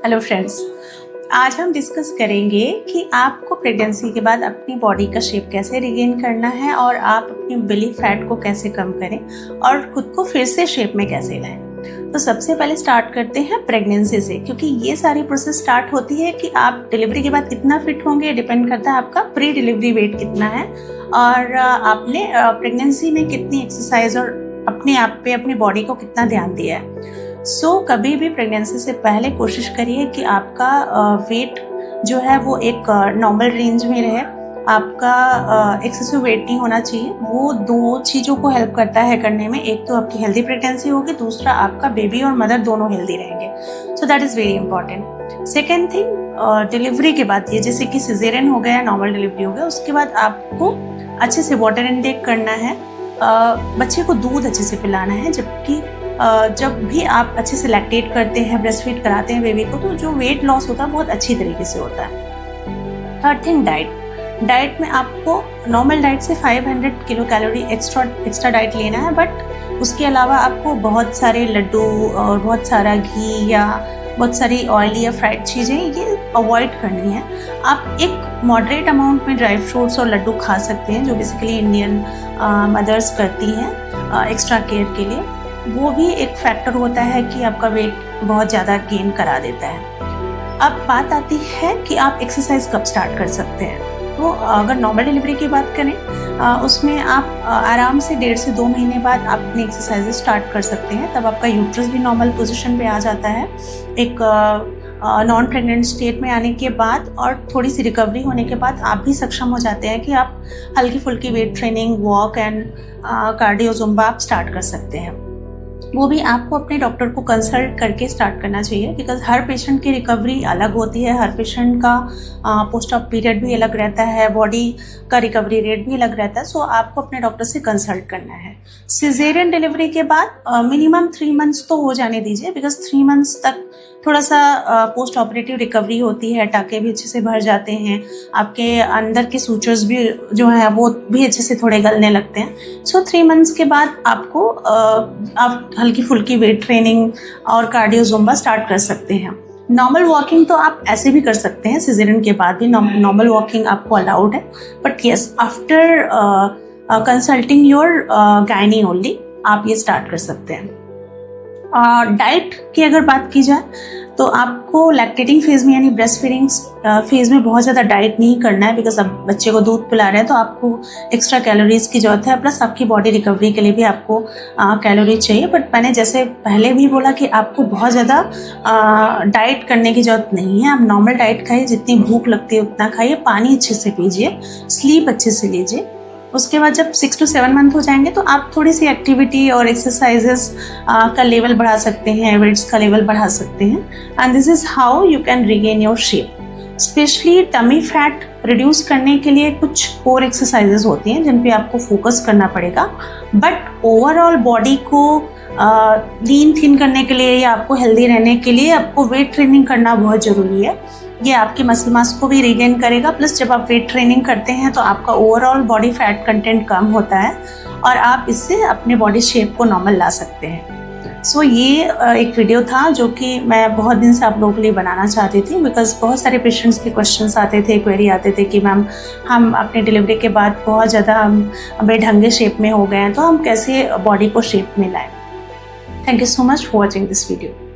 Hello friends, आज हम discuss करेंगे कि आपको प्रेगनेंसी के बाद अपनी बॉडी का शेप कैसे रिगेन करना है और आप अपनी बेली फैट को कैसे कम करें और खुद को फिर से शेप में कैसे लाएं। तो सबसे पहले स्टार्ट करते हैं प्रेगनेंसी से, क्योंकि ये सारी प्रोसेस स्टार्ट होती है कि आप डिलीवरी के बाद कितना फिट होंगे डिपेंड करता है आपका प्री डिलीवरी वेट कितना है और आपने प्रेगनेंसी में कितनी एक्सरसाइज और अपने आप पे अपनी बॉडी को कितना ध्यान दिया है। कभी भी प्रेगनेंसी से पहले कोशिश करिए कि आपका वेट जो है वो एक नॉर्मल रेंज में रहे। आपका एक्सेसिव वेट नहीं होना चाहिए। वो दो चीज़ों को हेल्प करता है करने में, एक तो आपकी हेल्दी प्रेगनेंसी होगी, दूसरा आपका बेबी और मदर दोनों हेल्दी रहेंगे। So that is very important. Second thing, delivery के बाद ये जैसे कि सिजेरियन हो गया, नॉर्मल डिलीवरी हो गया, उसके बाद आपको अच्छे से वाटर इनटेक करना है। बच्चे को दूध अच्छे से पिलाना है, जबकि जब भी आप अच्छे से लैक्टेट करते हैं, ब्रेस्ट फीड कराते हैं बेबी को, तो जो वेट लॉस होता है बहुत अच्छी तरीके से होता है। थर्ड थिंग, डाइट में आपको नॉर्मल डाइट से 500 किलो कैलोरी एक्स्ट्रा डाइट लेना है, बट उसके अलावा आपको बहुत सारे लड्डू और बहुत सारा घी या बहुत सारी ऑयली या फ्राइड चीज़ें ये अवॉइड करनी है। आप एक मॉडरेट अमाउंट में ड्राई फ्रूट्स और लड्डू खा सकते हैं, जो बेसिकली इंडियन मदर्स करती हैं एक्स्ट्रा केयर के लिए। वो भी एक फैक्टर होता है कि आपका वेट बहुत ज़्यादा गेन करा देता है। अब बात आती है कि आप एक्सरसाइज कब स्टार्ट कर सकते हैं। तो अगर नॉर्मल डिलीवरी की बात करें, उसमें आप आराम से 1.5 से 2 महीने बाद आप अपनी एक्सरसाइजेज स्टार्ट कर सकते हैं। तब आपका यूट्रस भी नॉर्मल पोजीशन पे आ जाता है एक नॉन प्रेग्नेंट स्टेट में आने के बाद, और थोड़ी सी रिकवरी होने के बाद आप भी सक्षम हो जाते हैं कि आप हल्की फुल्की weight training, walk and cardio, Zumba आप स्टार्ट कर सकते हैं। वो भी आपको अपने डॉक्टर को कंसल्ट करके स्टार्ट करना चाहिए, बिकॉज हर पेशेंट की रिकवरी अलग होती है, हर पेशेंट का पोस्ट ऑप पीरियड भी अलग रहता है, बॉडी का रिकवरी रेट भी अलग रहता है। सो आपको अपने डॉक्टर से कंसल्ट करना है। सिजेरियन डिलीवरी के बाद मिनिमम 3 मंथ्स तो हो जाने दीजिए, बिकॉज 3 मंथ्स तक थोड़ा सा पोस्ट ऑपरेटिव रिकवरी होती है, टाँके भी अच्छे से भर जाते हैं, आपके अंदर के सूचर्स भी जो है वो भी अच्छे से थोड़े गलने लगते हैं। सो 3 मंथ्स के बाद आपको आप हल्की फुल्की वेट ट्रेनिंग और कार्डियो जुम्बा स्टार्ट कर सकते हैं। नॉर्मल वॉकिंग तो आप ऐसे भी कर सकते हैं, सिजेरियन के बाद भी नॉर्मल वॉकिंग आपको अलाउड है, but yes after consulting your gynae only आप ये स्टार्ट कर सकते हैं। डाइट की अगर बात की जाए तो आपको लैक्टेटिंग फेज में यानी ब्रेस्ट फीडिंग फेज में बहुत ज़्यादा डाइट नहीं करना है, बिकॉज अब बच्चे को दूध पिला रहे हैं तो आपको एक्स्ट्रा कैलोरीज की ज़रूरत है, प्लस आपकी बॉडी रिकवरी के लिए भी आपको कैलोरी चाहिए। बट मैंने जैसे पहले भी बोला कि आपको बहुत ज़्यादा डाइट करने की ज़रूरत नहीं है। आप नॉर्मल डाइट खाइए, जितनी भूख लगती है उतना खाइए, पानी अच्छे से पीजिए, स्लीप अच्छे से लीजिए। उसके बाद जब 6 to 7 मंथ हो जाएंगे तो आप थोड़ी सी एक्टिविटी और एक्सरसाइजेस का लेवल बढ़ा सकते हैं, वेट्स का लेवल बढ़ा सकते हैं, and this is how you can regain your shape. Specially tummy fat reduce करने के लिए कुछ कोर एक्सरसाइजेस होती हैं जिन पे आपको फोकस करना पड़ेगा, बट ओवरऑल बॉडी को लीन थिन करने के लिए या आपको हेल्दी रहने के लिए आपको वेट ट्रेनिंग करना बहुत ज़रूरी है। ये आपकी मसल मास को भी रिगेन करेगा, प्लस जब आप वेट ट्रेनिंग करते हैं तो आपका ओवरऑल बॉडी फैट कंटेंट कम होता है और आप इससे अपने बॉडी शेप को नॉर्मल ला सकते हैं। सो ये एक वीडियो था जो कि मैं बहुत दिन से आप लोगों के लिए बनाना चाहती थी, बिकॉज बहुत सारे पेशेंट्स के क्वेश्चंस आते थे, क्वेरी आते थे कि मैम हम अपने डिलीवरी के बाद बहुत ज़्यादा बेढंगे शेप में हो गए हैं, तो हम कैसे बॉडी को शेप में लाएं। Thank you so much for watching this video.